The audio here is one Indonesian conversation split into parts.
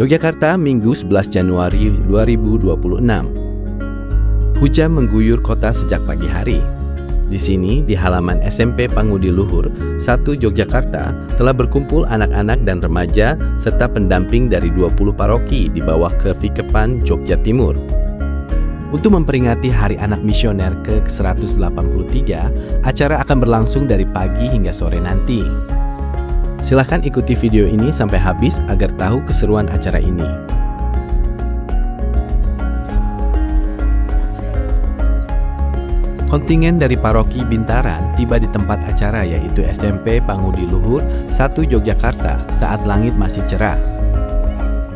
Yogyakarta, Minggu 11 Januari 2026. Hujan mengguyur kota sejak pagi hari. Di sini, di halaman SMP Pangudi Luhur, 1 Yogyakarta, telah berkumpul anak-anak dan remaja serta pendamping dari 20 paroki di bawah Kevikepan Jogja Timur. Untuk memperingati Hari Anak Misioner ke-183, acara akan berlangsung dari pagi hingga sore nanti. Silahkan ikuti video ini sampai habis agar tahu keseruan acara ini. Kontingen dari Paroki Bintaran tiba di tempat acara yaitu SMP Pangudi Luhur 1 Yogyakarta saat langit masih cerah.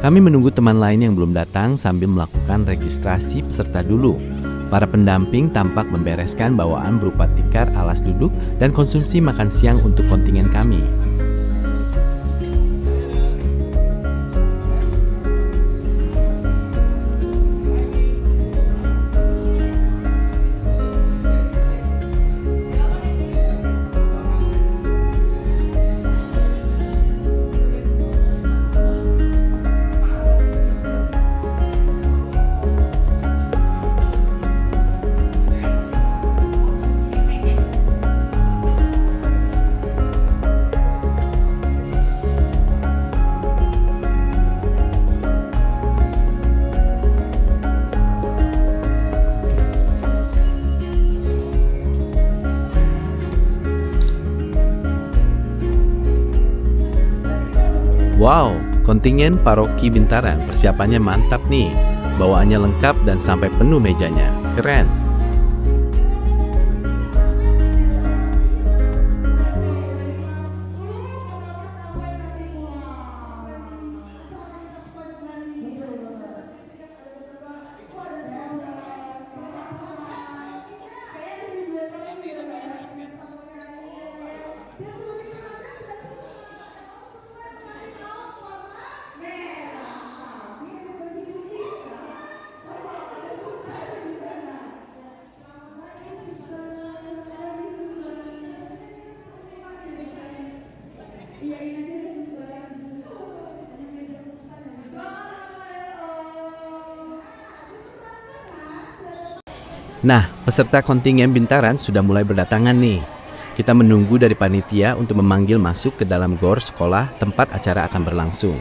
Kami menunggu teman lain yang belum datang sambil melakukan registrasi peserta dulu. Para pendamping tampak membereskan bawaan berupa tikar alas duduk dan konsumsi makan siang untuk kontingen kami. Wow, kontingen Paroki Bintaran persiapannya mantap nih. Bawaannya lengkap dan sampai penuh mejanya. Keren. Nah, peserta kontingen Bintaran sudah mulai berdatangan nih. Kita menunggu dari panitia untuk memanggil masuk ke dalam gor sekolah tempat acara akan berlangsung.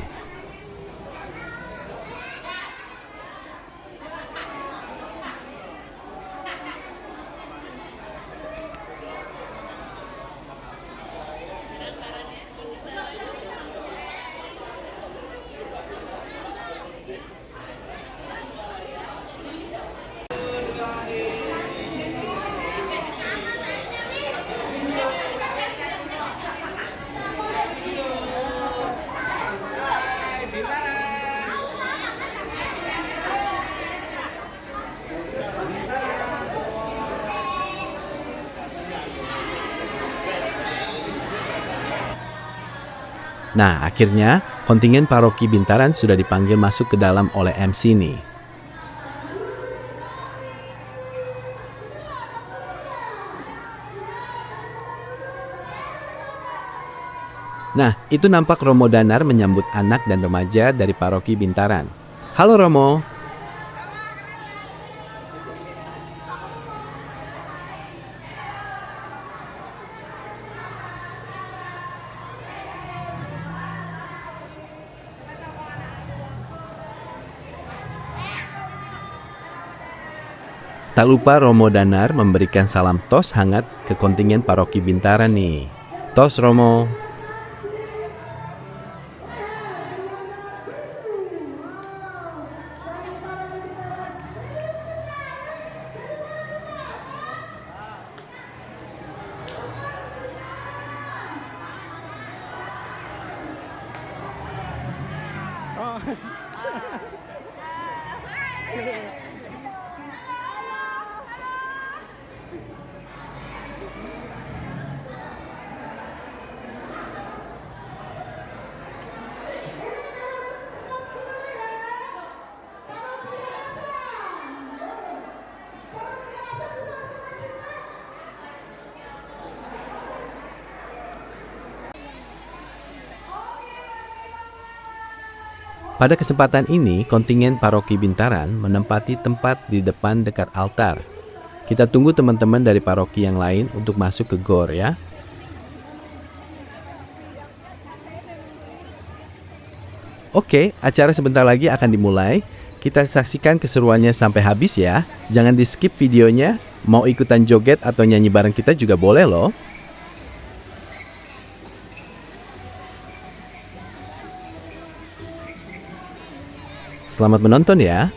Nah, akhirnya kontingen Paroki Bintaran sudah dipanggil masuk ke dalam oleh MC nih. Nah, itu nampak Romo Danar menyambut anak dan remaja dari Paroki Bintaran. Halo Romo. Tak lupa Romo Danar memberikan salam tos hangat ke kontingen Paroki Bintaran nih. Tos Romo. Pada kesempatan ini, kontingen paroki Bintaran menempati tempat di depan dekat altar. Kita tunggu teman-teman dari paroki yang lain untuk masuk ke gor ya. Oke, acara sebentar lagi akan dimulai. Kita saksikan keseruannya sampai habis ya. Jangan di skip videonya. Mau ikutan joget atau nyanyi bareng kita juga boleh loh. Selamat menonton ya.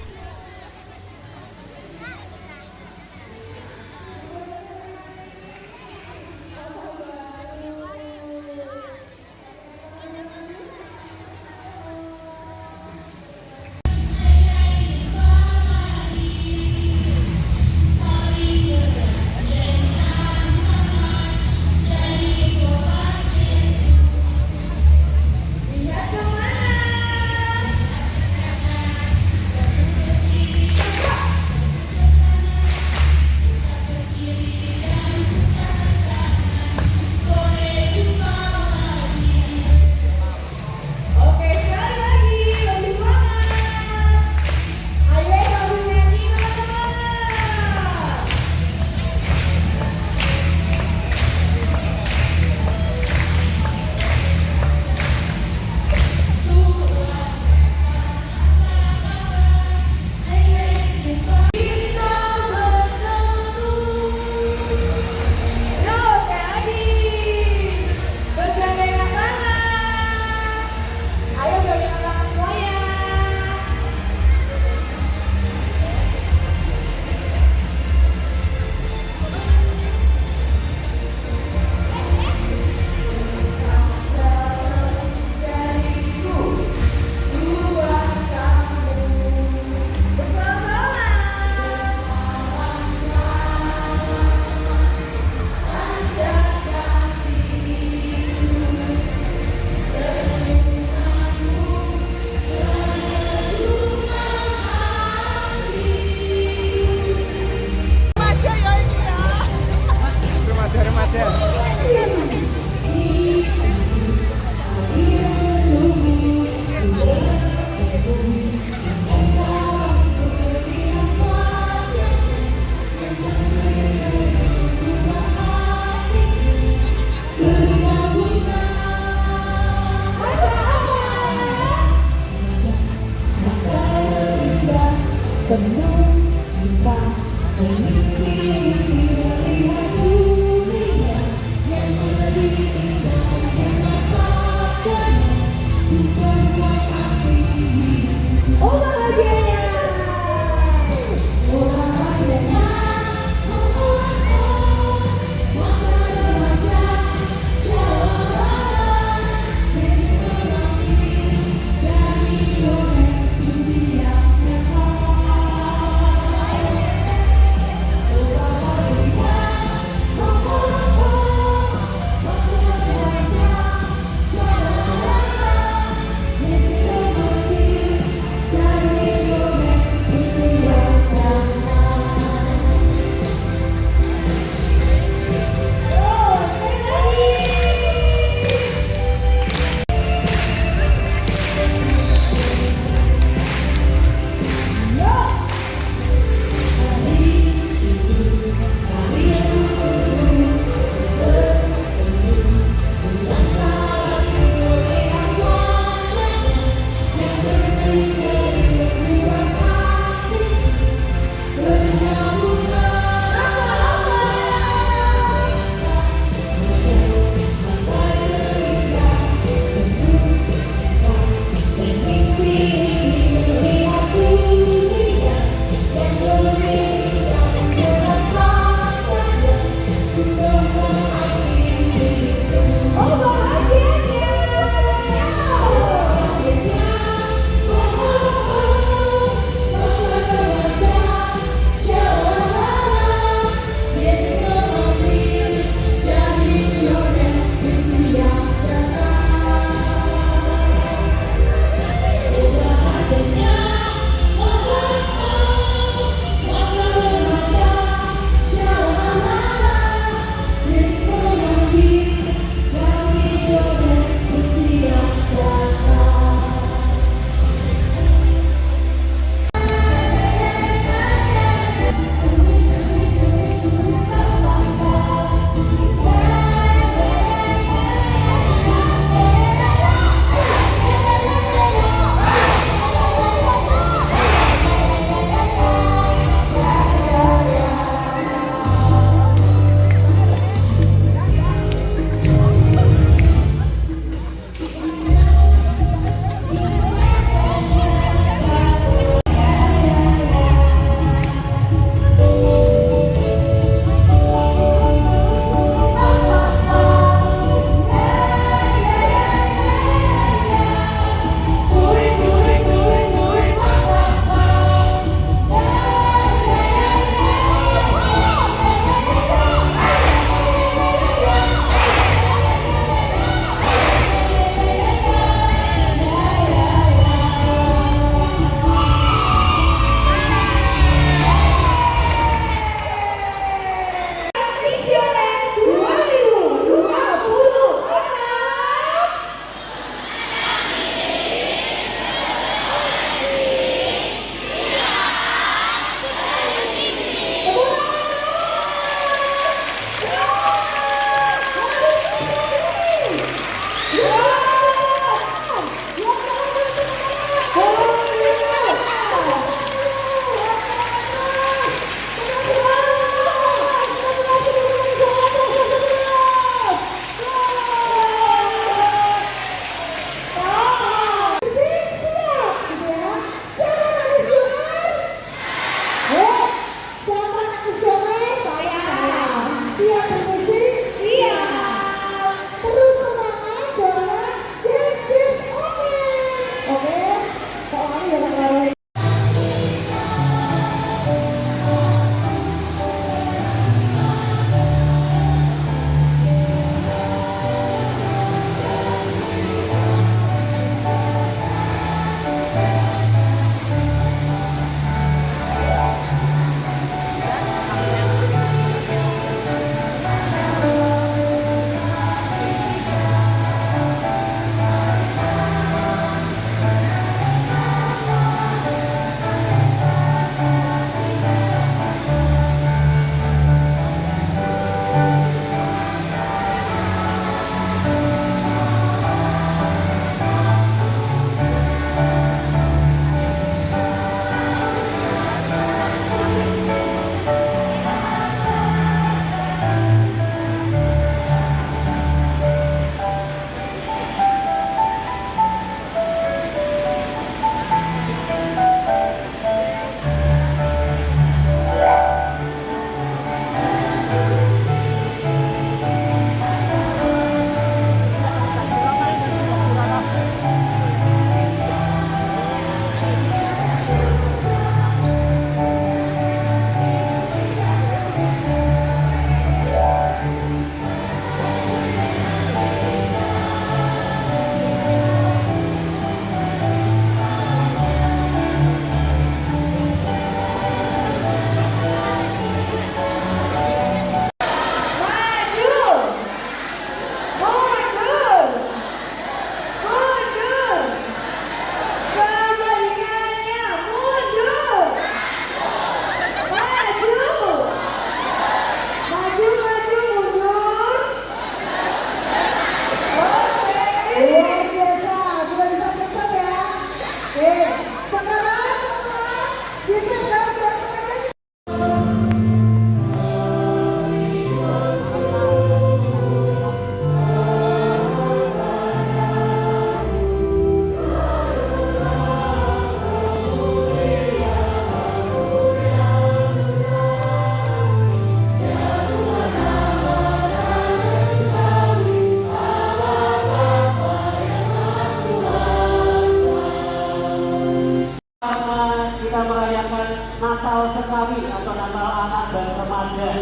remaja.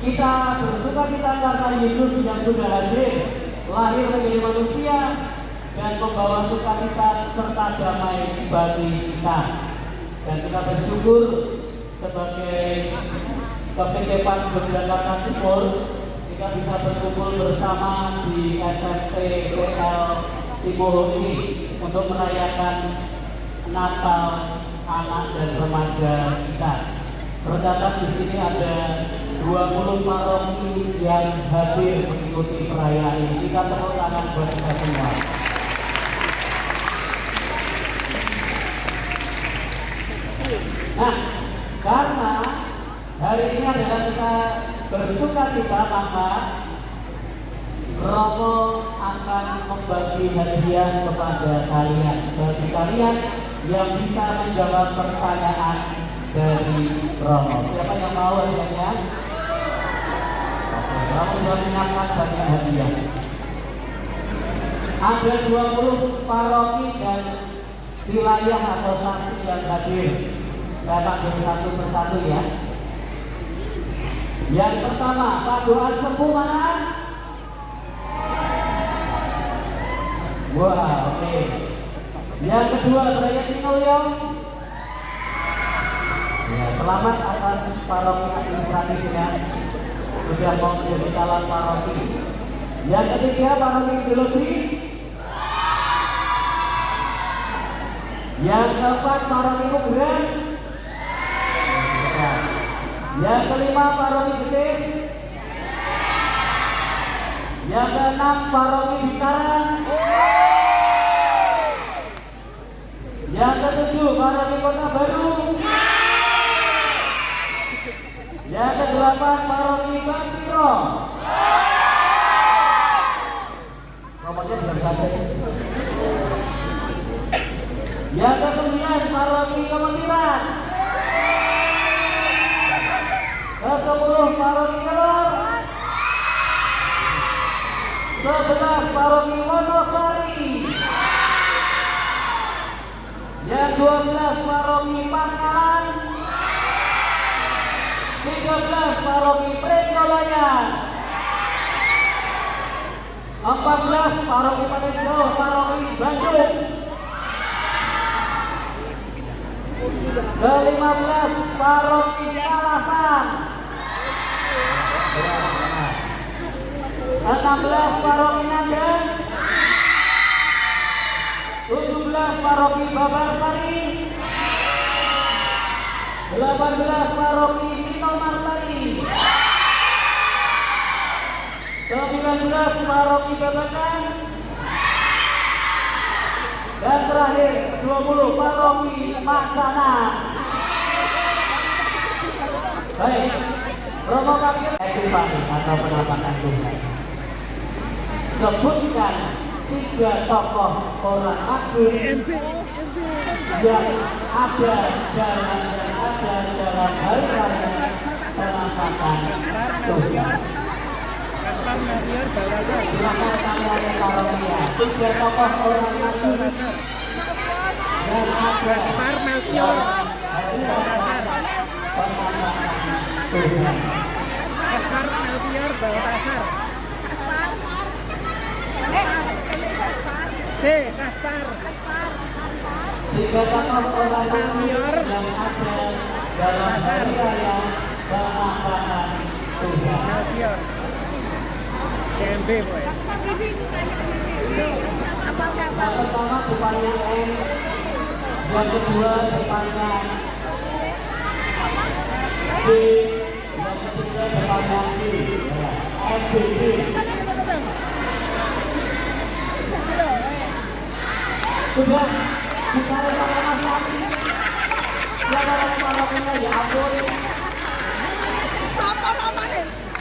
Kita bersuka cita karena Yesus yang sudah hadir, lahir menjadi manusia dan membawa sukacita serta damai bagi kita. Dan kita bersyukur sebagai KPKPAN Yogyakarta Timur kita bisa berkumpul bersama di SMP PL Timur ini untuk merayakan Natal anak dan remaja kita. Tercatat di sini ada 20 paroki yang hadir mengikuti perayaan ini. Kita tepuk tangan buat kita semua. Nah, karena hari ini adalah kita bersuka cita, maka Romo akan membagi hadiah kepada kalian. Bagi kalian yang bisa menjawab pertanyaan dari Romo. Siapa yang mau hadiahnya? Oke, Romo sudah menyiapkan banyak hadiah. Ada 20 paroki dan wilayah atau stasiun yang hadir. Saya panggil satu persatu ya. Yang pertama, Paduan Sepuh mana? Wah, oke. Yang kedua, Raya Tinulyo. Ya, selamat atas paroki administratifnya sudah mau menjadi calon paroki. Yang ketiga, paroki Geologi. Yang keempat, paroki Kuburan. Yang kelima, paroki Getis. Yang keenam, paroki Bintang. Yang ketujuh, paroki Kota Baru. Yang kedelapan, paroki Bantiro. Nomornya belum saja. Yang ke-9, paroki Kementiran. Ke-10, paroki Kelor. 11, paroki Wonosari. Yang 12, paroki Pangkalan. 13, paroki Pringolayan. 14, paroki Panejo, paroki Bandung. Ke-15, paroki Kalasan. 16, paroki Nandan. 17, paroki Babarsari. 18, paroki Minomartani. 19, paroki Babakan. Dan terakhir 20, paroki Macana. Baik, Romo Kapil Epifani atau penampakan Tuhan. Sebutkan 3 tokoh orang agung yang ada dalam hari raya penampakan Tuhan. Silakan kalian parokia. 3 tokoh orang agung yang ada dalam hari raya penampakan Tuhan. Kaspar Melchior Baltasar. C. Saspar. 3 tokoh orang agung yang ada dalam hari raya penampakan Tuhan. Melchior. CMB boy. Yang pertama depannya M, yang kedua depannya B, yang ketiga depannya D. MBD. Sudah bicara sama Mas Lati. Ya kalau parokinya ya ampun.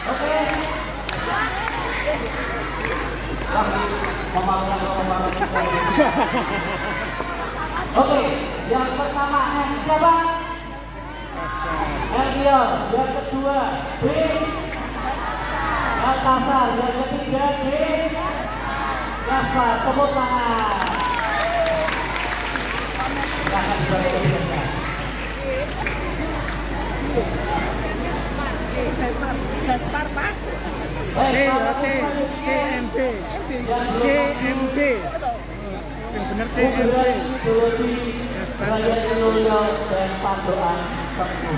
Oke. Oke, yang pertama M siapa? Melchior. Yang kedua B, Baltasar. Yang ketiga D, Kaspar. Tepuk tangan. Silakan dibaca. Gaspar Pak. CMB. CMB. Yang bener CMB. Ideologi Raya Indonesia dan Padoan Sempur.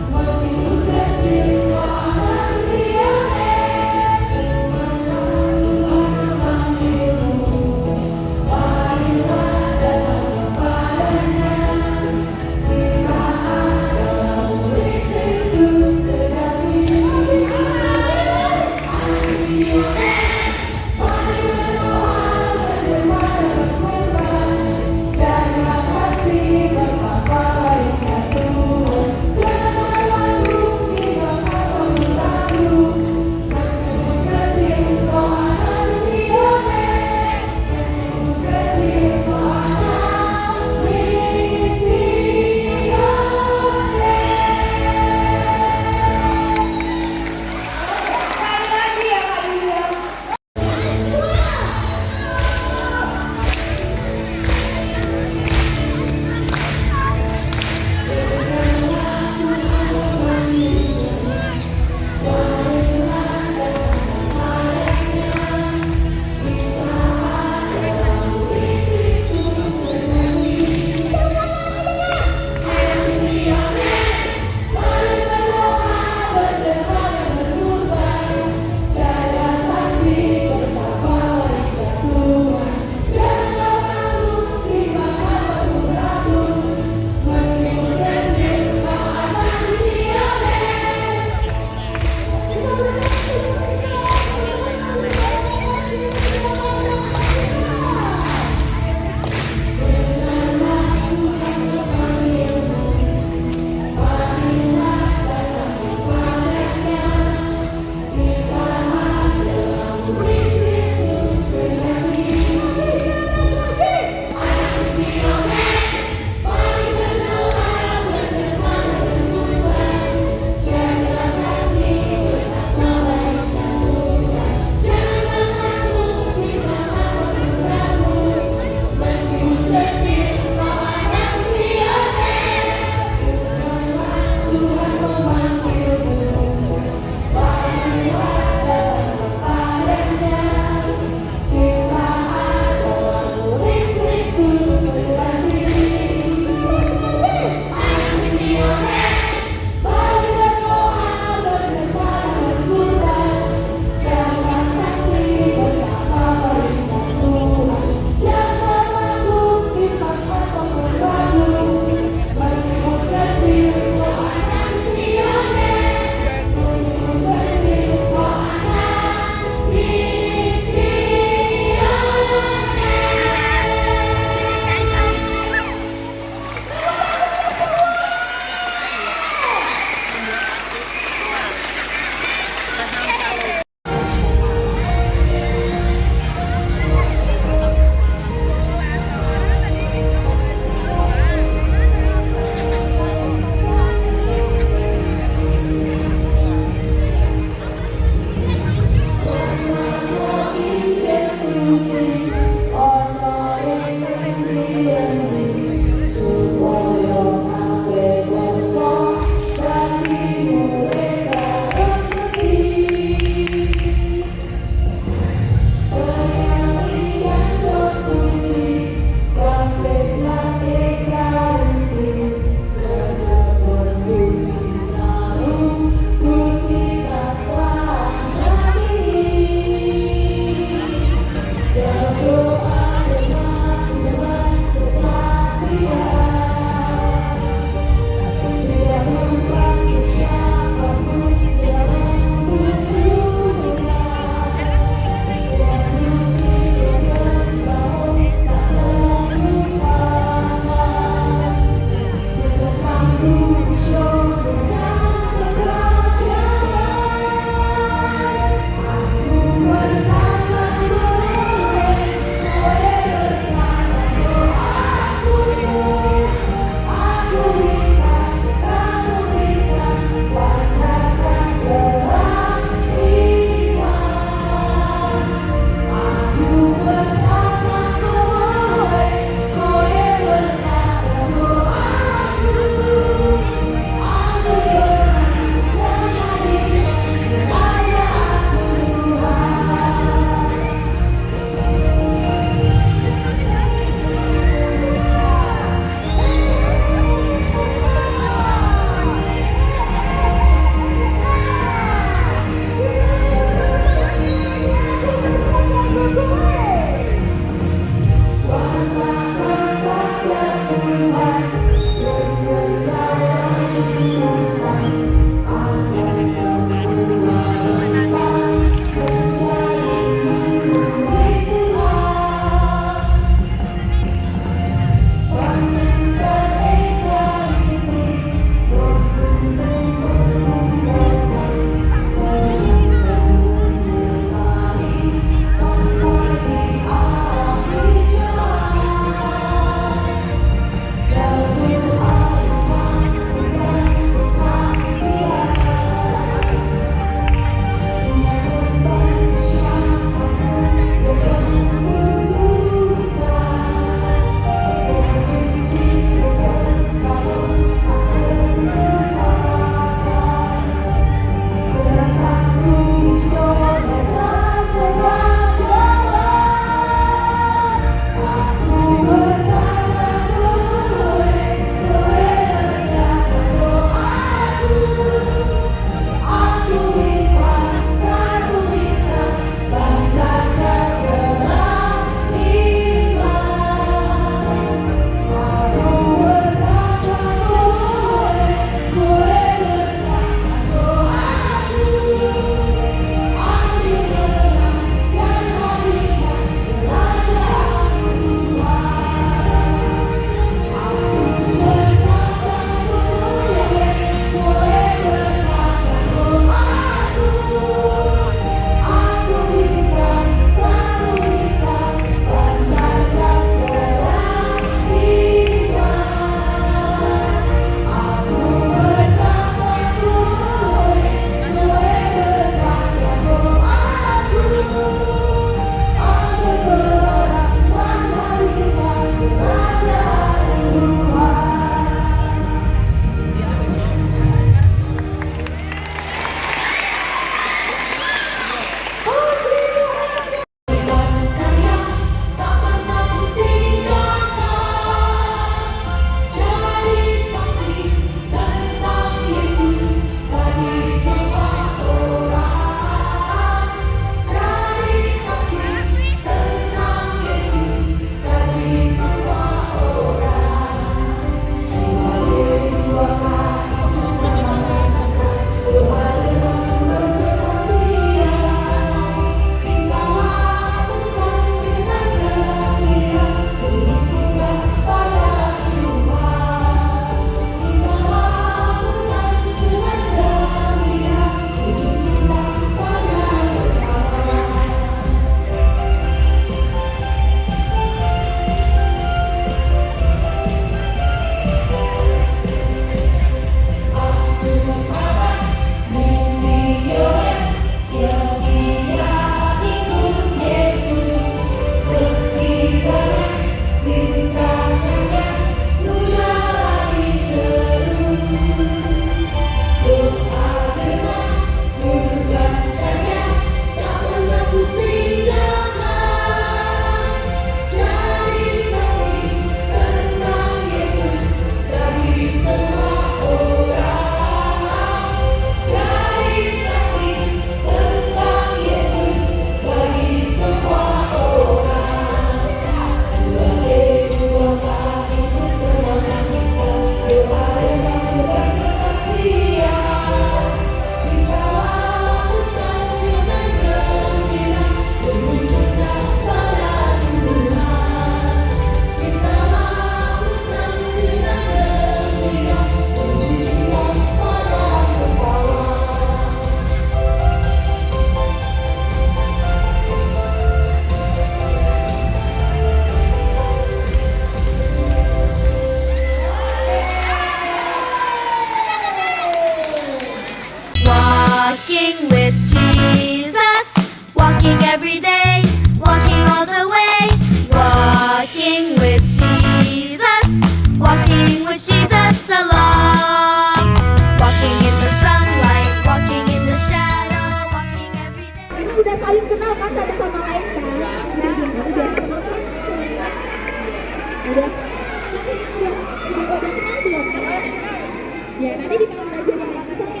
Ya, nanti di malam belajar yang lain misalnya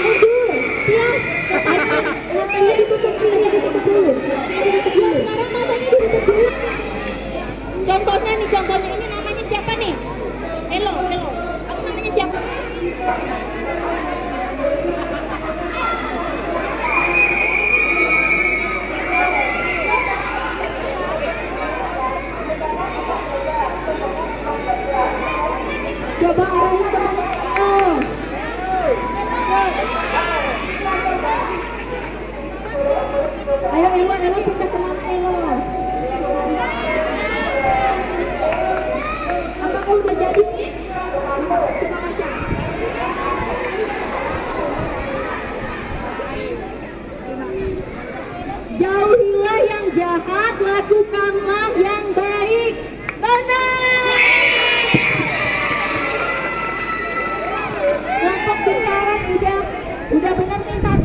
mundur. Tias, matanya ditutup dulu. Ya, sekarang matanya ditutup dulu. Contohnya ini namanya siapa nih? Elo. Kamu namanya siapa? Coba arahin teman Elo. Ayo Elo pindah kemana Elo? Apakah udah jadi nih? Coba baca. Jauhilah yang jahat, lakukanlah yang baik. Benar. Kelompok bentaran udah benar nih 1.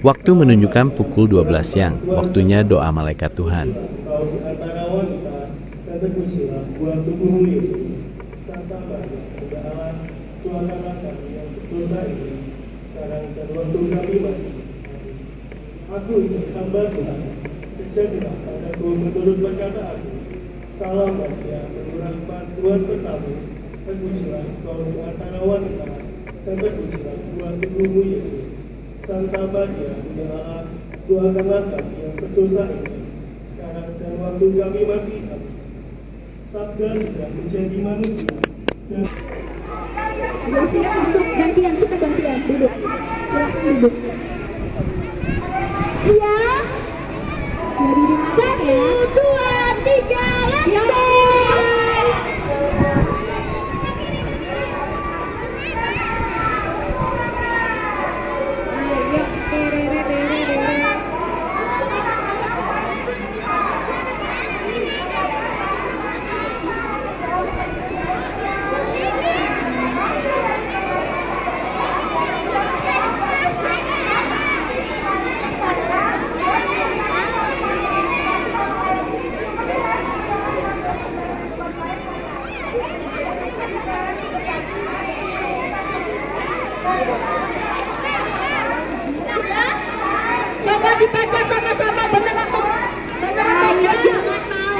Waktu menunjukkan pukul 12 siang, waktunya doa malaikat Tuhan. Kau di antara wanita, dan terpujilah buah tubuhmu Yesus. Santa Maria, Bunda Allah, Tuhanlah kami yang berdosa ini, sekarang dan waktu kami mati. Amin. Aku ini hamba Tuhan, terjadilah padaku menurut perkataanmu. Salam Maria, penuh rahmat Tuhan sertamu, terpujilah kau di antara wanita, dan terpujilah buah tubuhmu Yesus. Santa Maria, Bunda Allah, Tuhanlah kami yang berdosa ini, sekarang dan waktu kami mati. Amin. Sabda sudah menjadi manusia dan Udah siap masuk, gantian duduk. Silakan duduk. Siap? Ya duduk. 1, 2, 3, let's go! Coba dibaca sama-sama bener atau enggak? Jangan mau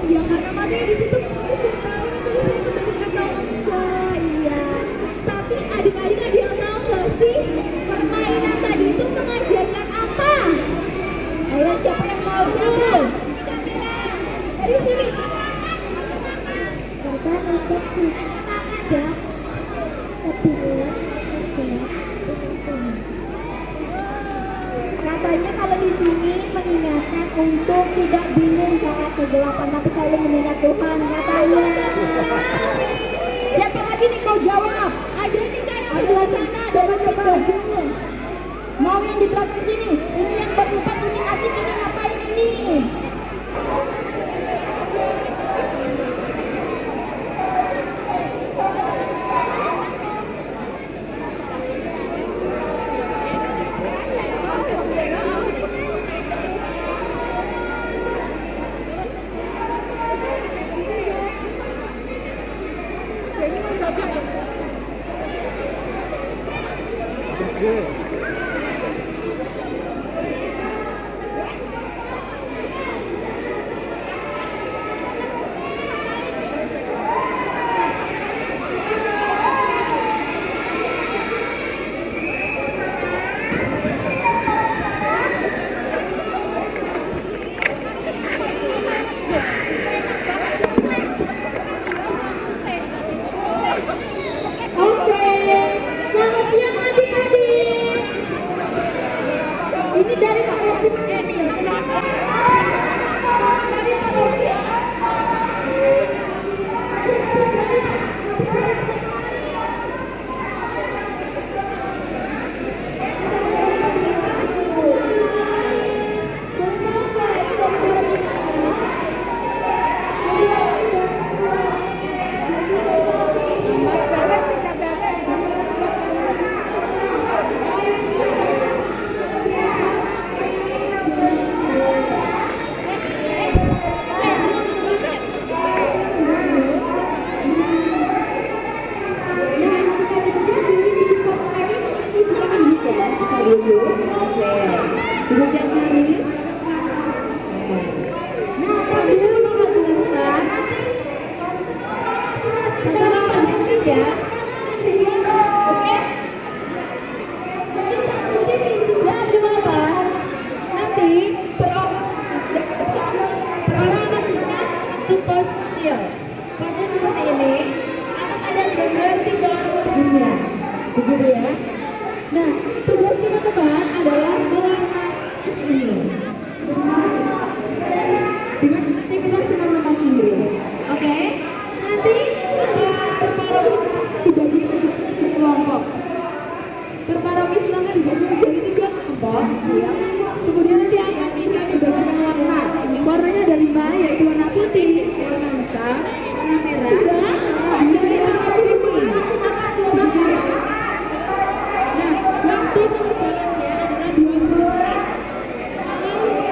ya karena matanya ditutup aku tahu tulisnya itu banyak atau enggak. Iya, tapi adik-adik ada yang tahu nggak sih permainan tadi itu mengajarkan apa? Ayo siapa yang mau tahu? Dari sini. Kita untuk tidak katanya kalau di sini mengingatkan untuk tidak bingung saat kegelapan, tapi selalu mengingat Tuhan katanya. Siapa lagi nih kau jawab? Ada nih kan yang sebelah sana, coba dulu. Mau yang di belakang sini? Ini yang berempat ini asik, ini ngapain ini? Oke, selamat siang adik-adik. begitu ya. Nah, tugas teman-teman adalah melatih ini dengan aktivitas teman-teman sendiri. Oke, nanti dibagi menjadi kelompok. Berparomi silahkan dibagi menjadi 3 kelompok. Siap. Kemudian nanti akan dibagikan warna. Warnanya ada 5, yaitu warna putih, warna hitam, warna merah, dan warna biru. Begitu ya. Nah, waktu pengerjaannya adalah 20 menit.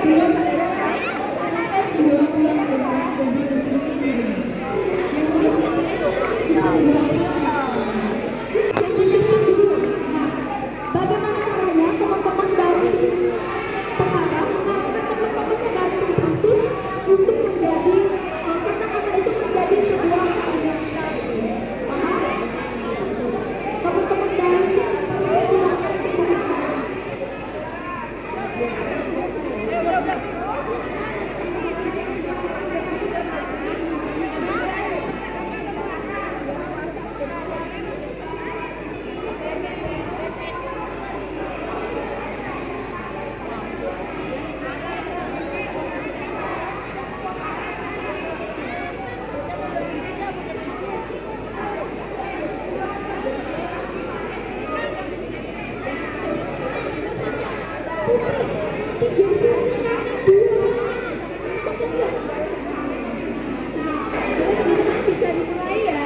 Belum selesai, silakan dibawa pulang ke rumah dan dikerjakan di rumah. Yang sudah selesai, kita dibawa pulang. Bagaimana caranya teman-teman dari pengarah teman-teman membantu kampus untuk menjadi kesepakatan itu menjadi sebuah organisasi. Paham? Teman-teman dari bisa dimulai ya.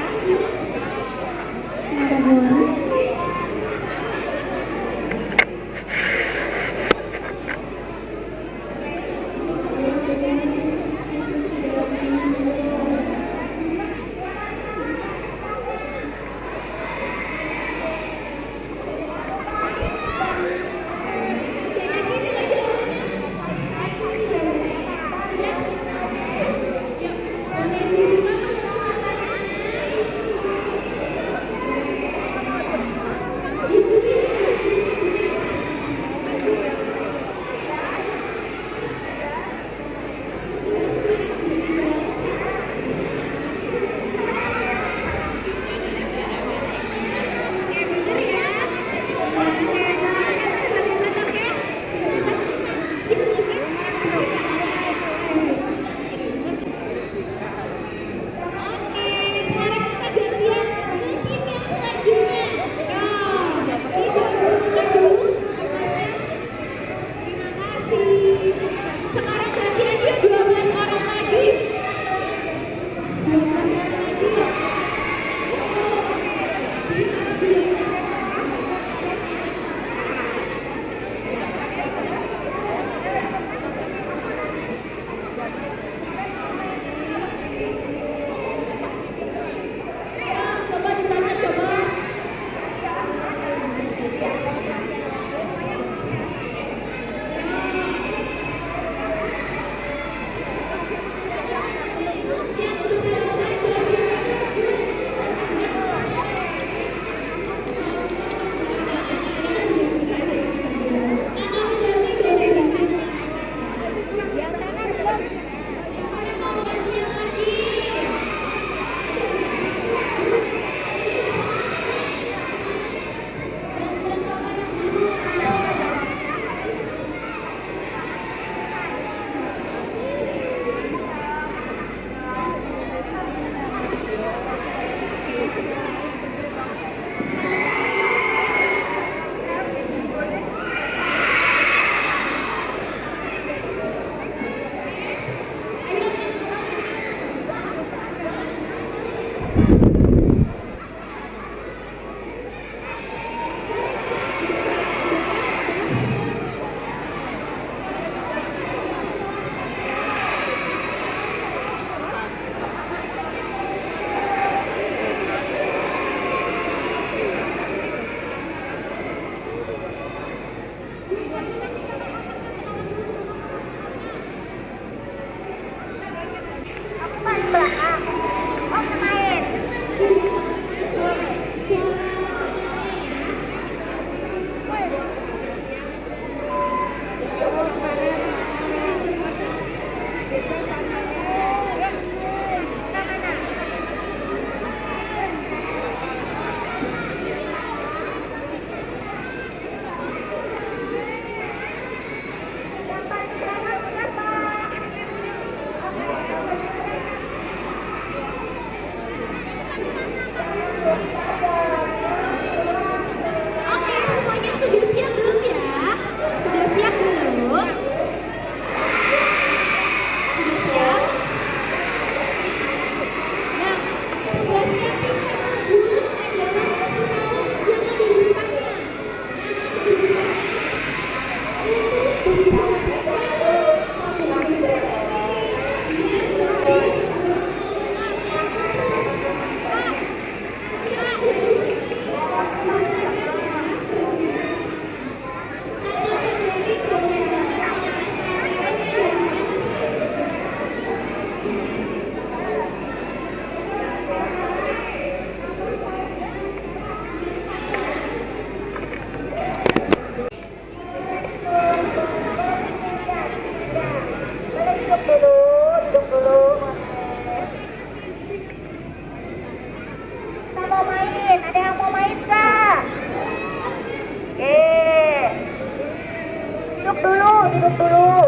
duduk dulu.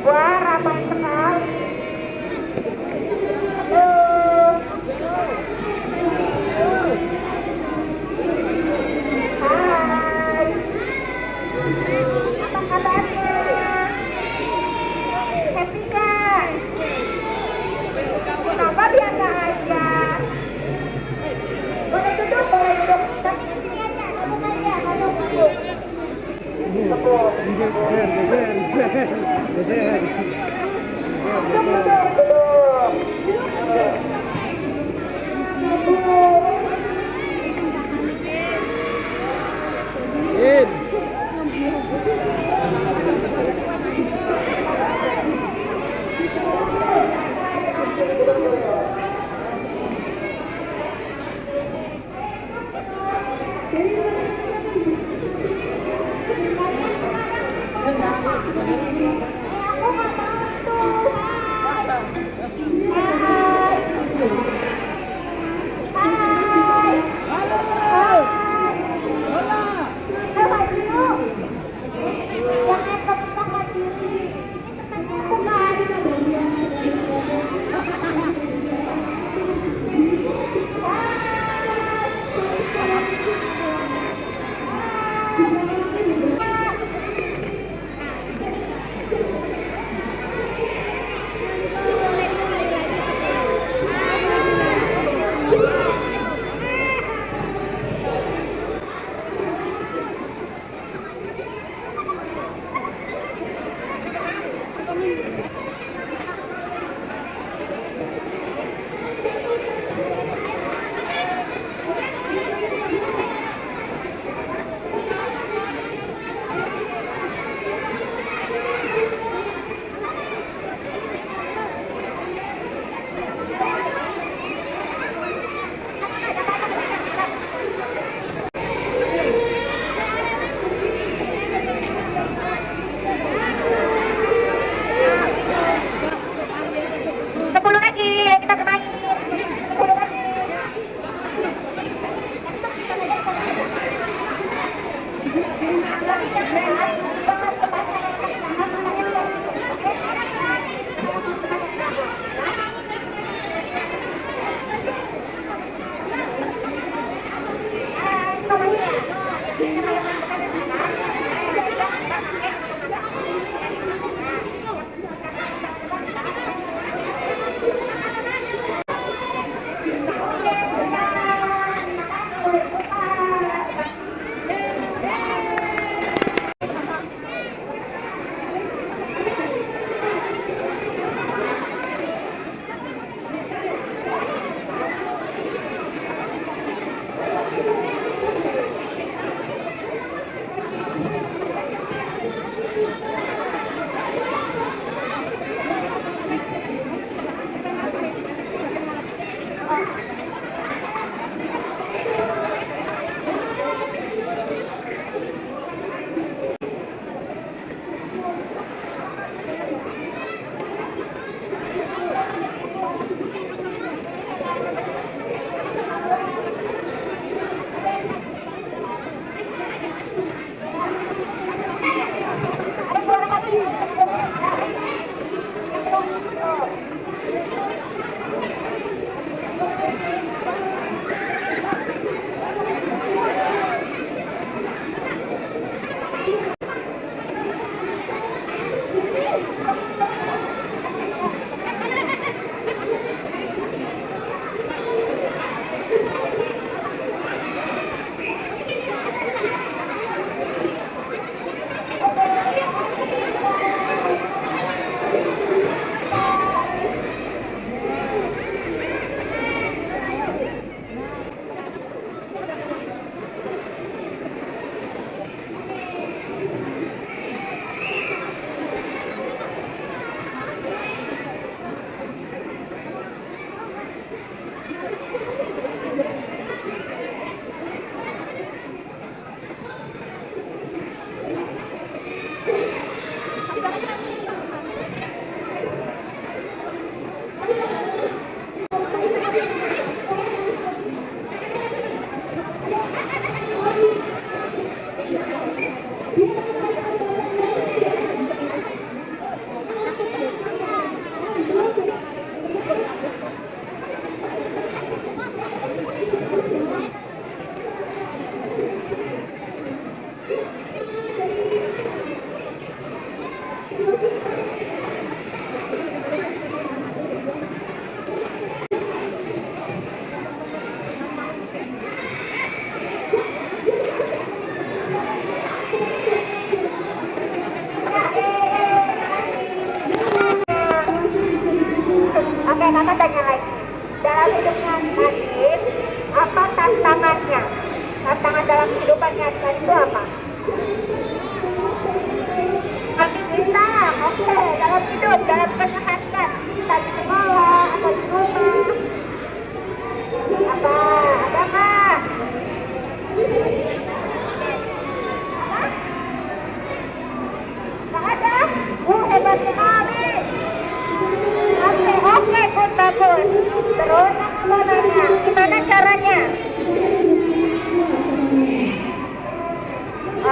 Wah, ramai sekali. Hai. Apa kabarnya? Happy kan? Kenapa biasa aja? Boleh duduk, boleh duduk. Tapi di sini aja, duduk aja, kalau duduk. Duduk. Geser.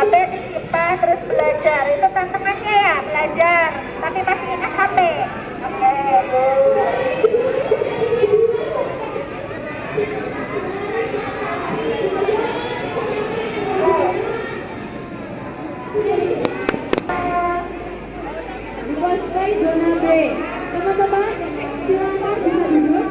HP disimpan terus belajar. Itu tantangannya ya, belajar. Tapi masih ingat HP. Oke. Dimasuki zona B. Teman-teman, silakan bisa duduk.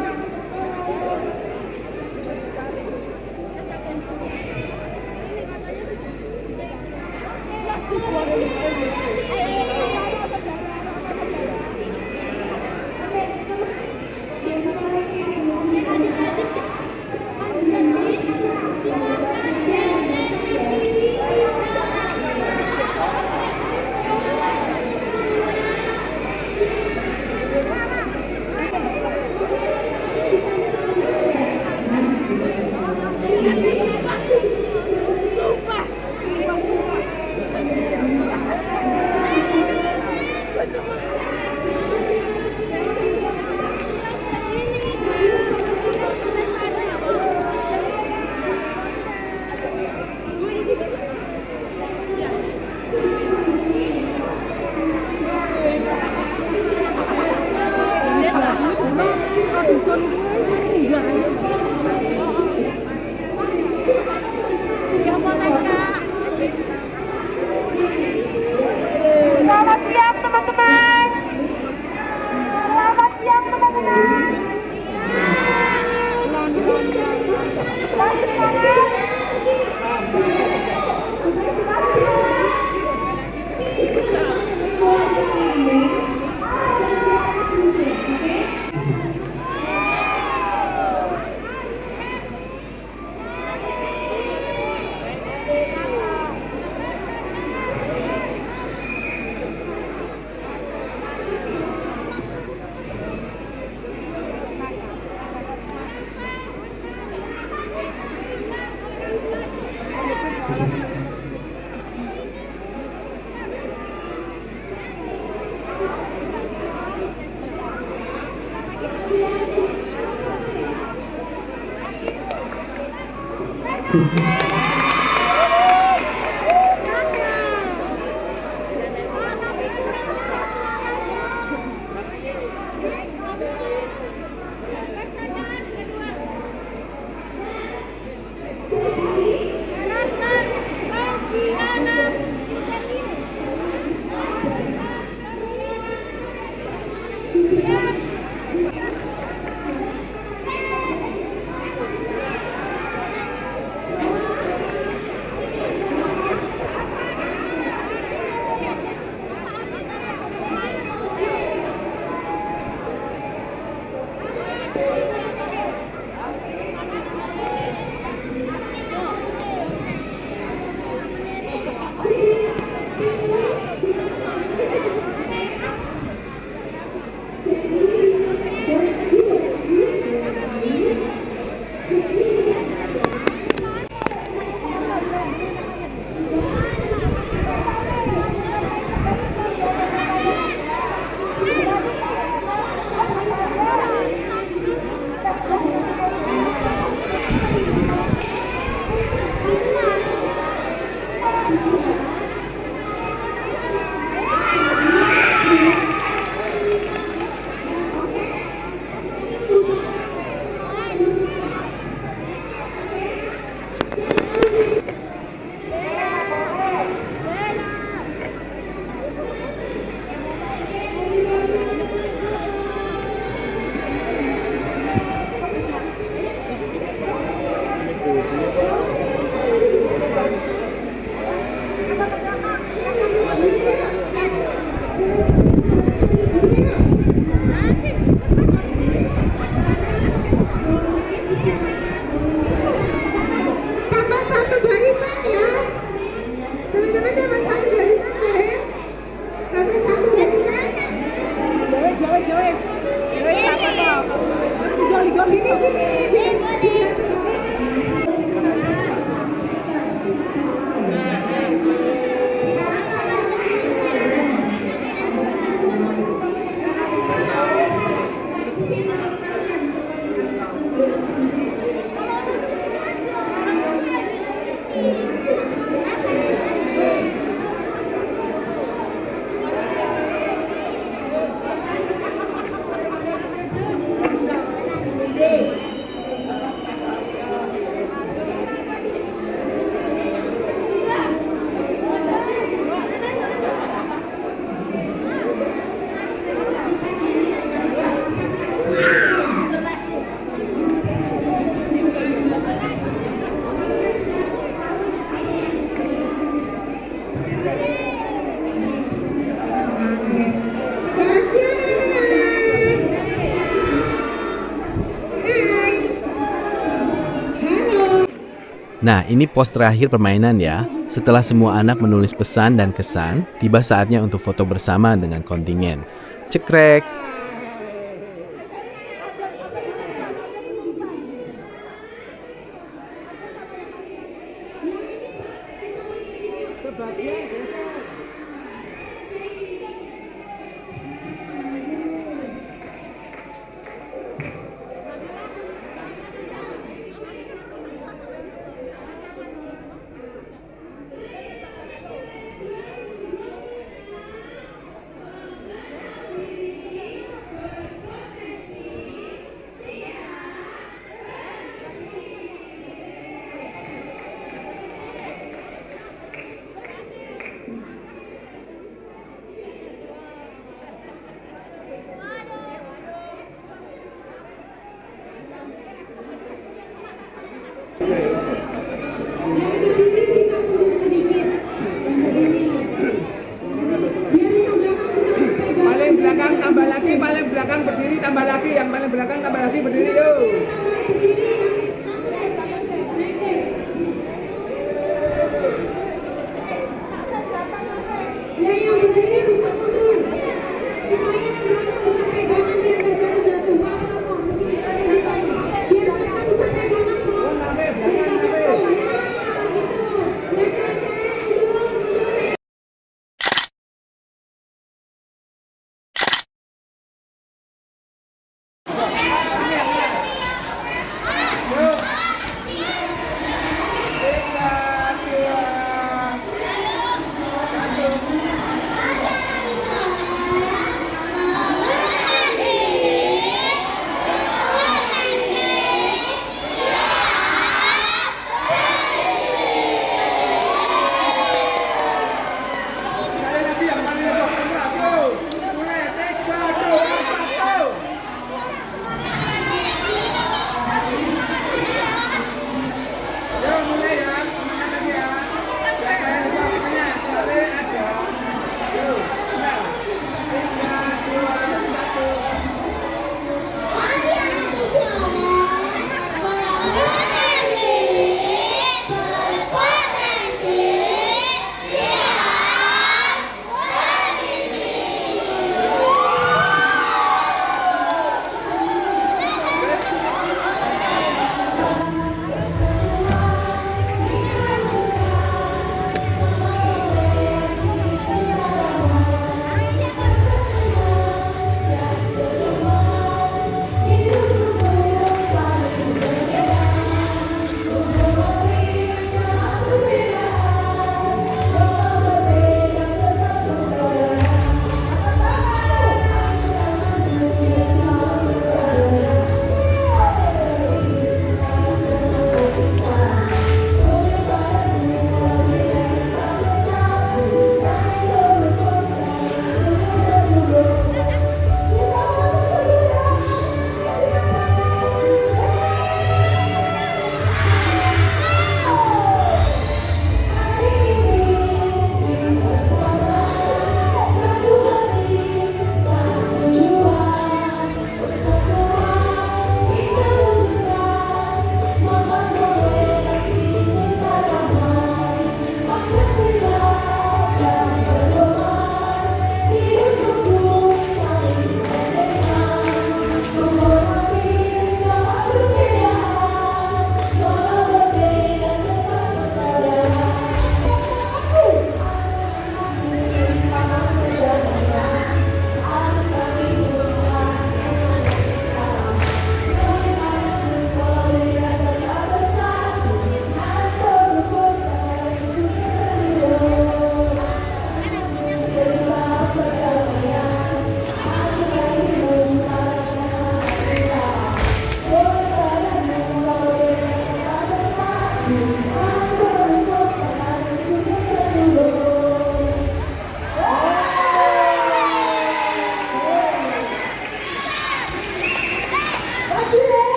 Selamat siang teman-teman. Selamat siang teman-teman. Nah, ini pos terakhir permainan ya. Setelah semua anak menulis pesan dan kesan, tiba saatnya untuk foto bersama dengan kontingen. Cekrek!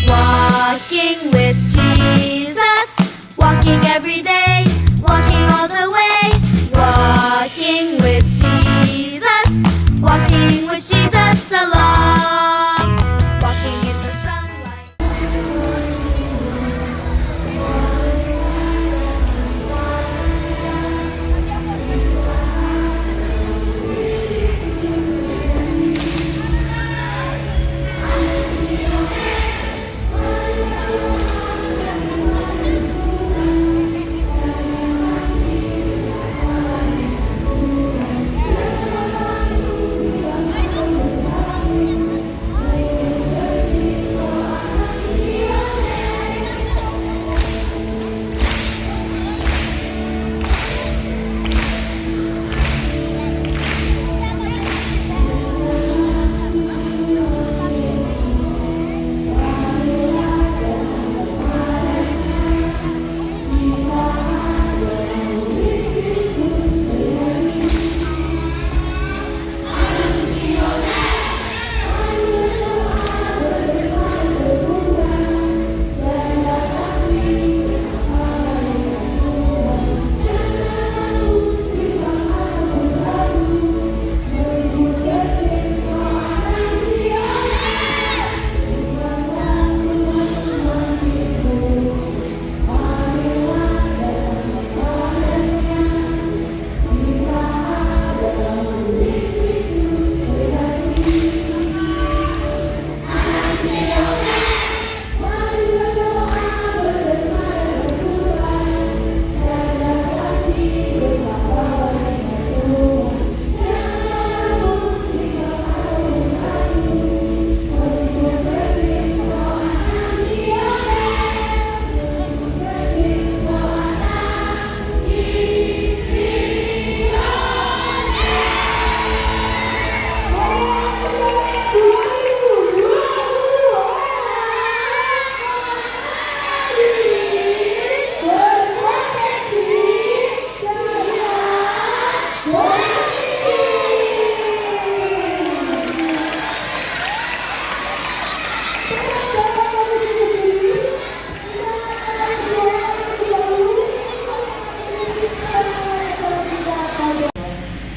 Walking with Jesus, walking every day, walking all the way. Walking with Jesus, walking with Jesus along. Walking in the sunlight.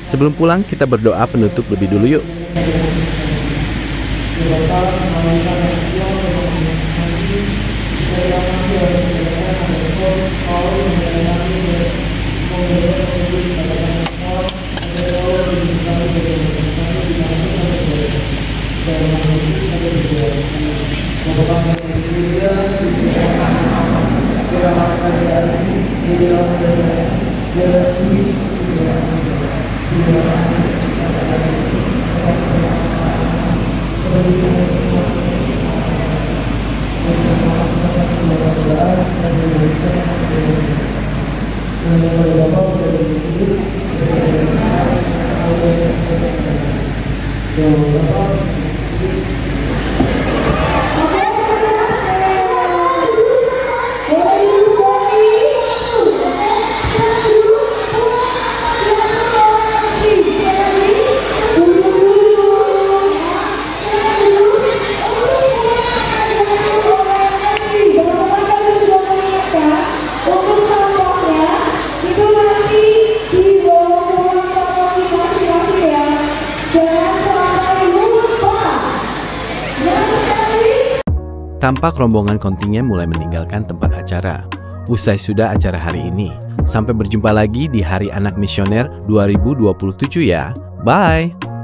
Sebelum pulang, kita berdoa penutup lebih dulu yuk. Tampak rombongan kontingen mulai meninggalkan tempat acara. Usai sudah acara hari ini. Sampai berjumpa lagi di Hari Anak Misioner 2027 ya. Bye!